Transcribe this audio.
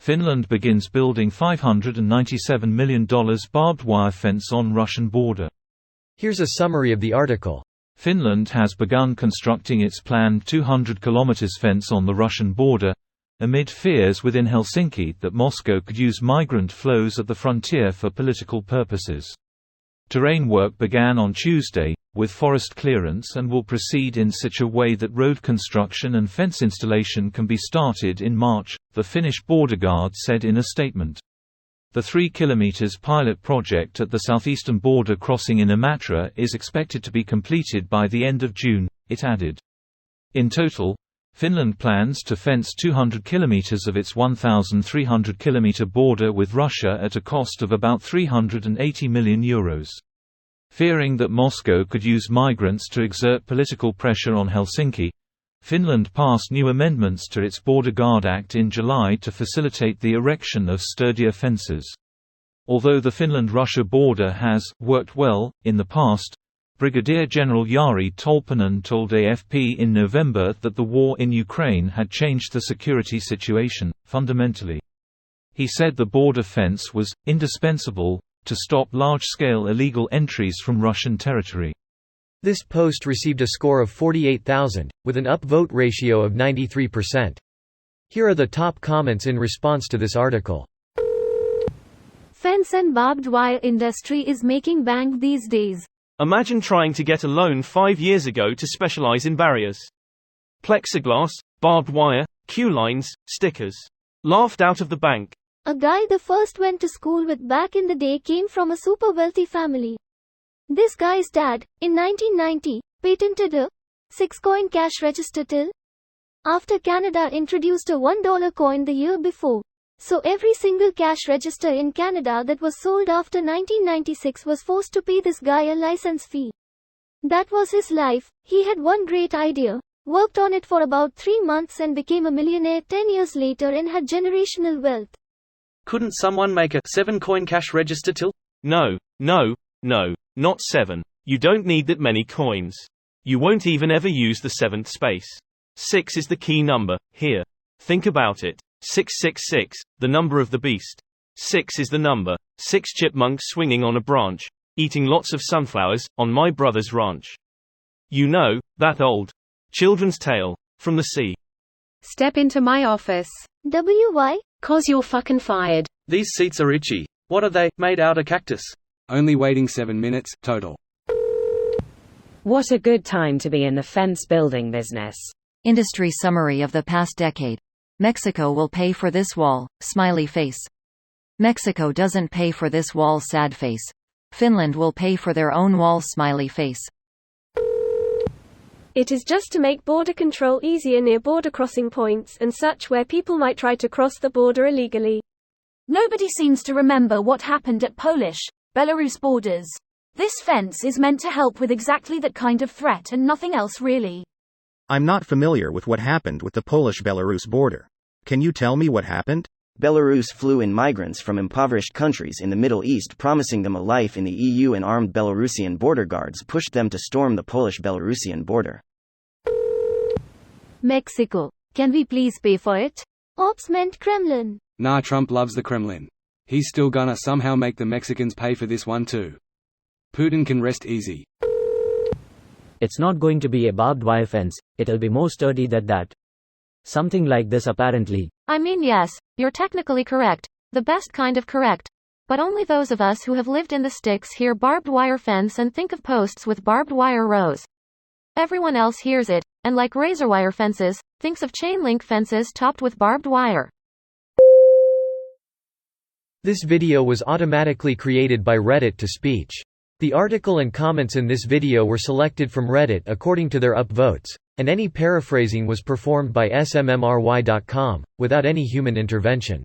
Finland begins building $597 million barbed wire fence on Russian border. Here's a summary of the article. Finland has begun constructing its planned 200 km fence on the Russian border, amid fears within Helsinki that Moscow could use migrant flows at the frontier for political purposes. Terrain work began on Tuesday, with forest clearance, and will proceed in such a way that road construction and fence installation can be started in March, the Finnish border guard said in a statement. The 3 km pilot project at the southeastern border crossing in Imatra is expected to be completed by the end of June, it added. In total, Finland plans to fence 200 km of its 1,300 km border with Russia at a cost of about €380 million. Fearing that Moscow could use migrants to exert political pressure on Helsinki, Finland passed new amendments to its Border Guard Act in July to facilitate the erection of sturdier fences. Although the Finland-Russia border has worked well in the past, Brigadier General Jari Tolppanen told AFP in November that the war in Ukraine had changed the security situation, fundamentally. He said the border fence was indispensable to stop large-scale illegal entries from Russian territory. This post received a score of 48,000, with an upvote ratio of 93%. Here are the top comments in response to this article. Fence and barbed wire industry is making bank these days. Imagine trying to get a loan 5 years ago to specialize in barriers. Plexiglass, barbed wire, queue lines, stickers. Laughed out of the bank. A guy the first went to school with back in the day came from a super wealthy family. This guy's dad, in 1990, patented a 6-coin cash register till after Canada introduced a $1 coin the year before. So every single cash register in Canada that was sold after 1996 was forced to pay this guy a license fee. That was his life. He had one great idea, worked on it for about 3 months and became a millionaire 10 years later and had generational wealth. Couldn't someone make a 7-coin cash register till? No, not 7. You don't need that many coins. You won't even ever use the 7th space. 6 is the key number, here. Think about it. 666, the number of the beast. 6 is the number. 6 chipmunks swinging on a branch, eating lots of sunflowers, on my brother's ranch. You know, that old children's tale, from the sea. Step into my office. Why? 'Cause you're fucking fired. These seats are itchy. What are they, made out of cactus? Only waiting 7 minutes, total. What a good time to be in the fence building business. Industry summary of the past decade. Mexico will pay for this wall, smiley face. Mexico doesn't pay for this wall, sad face. Finland will pay for their own wall, smiley face. It is just to make border control easier near border crossing points and such where people might try to cross the border illegally. Nobody seems to remember what happened at Polish-Belarus borders. This fence is meant to help with exactly that kind of threat and nothing else really. I'm not familiar with what happened with the Polish-Belarus border. Can you tell me what happened? Belarus flew in migrants from impoverished countries in the Middle East, promising them a life in the EU, and armed Belarusian border guards pushed them to storm the Polish-Belarusian border. Mexico. Can we please pay for it? Ops meant Kremlin. Nah, Trump loves the Kremlin. He's still gonna somehow make the Mexicans pay for this one too. Putin can rest easy. It's not going to be a barbed wire fence, it'll be more sturdy than that. Something like this apparently. I mean, yes, you're technically correct. The best kind of correct. But only those of us who have lived in the sticks hear barbed wire fence and think of posts with barbed wire rows. Everyone else hears it, and like razor wire fences, thinks of chain link fences topped with barbed wire. This video was automatically created by Reddit to speech. The article and comments in this video were selected from Reddit according to their upvotes, and any paraphrasing was performed by smmry.com, without any human intervention.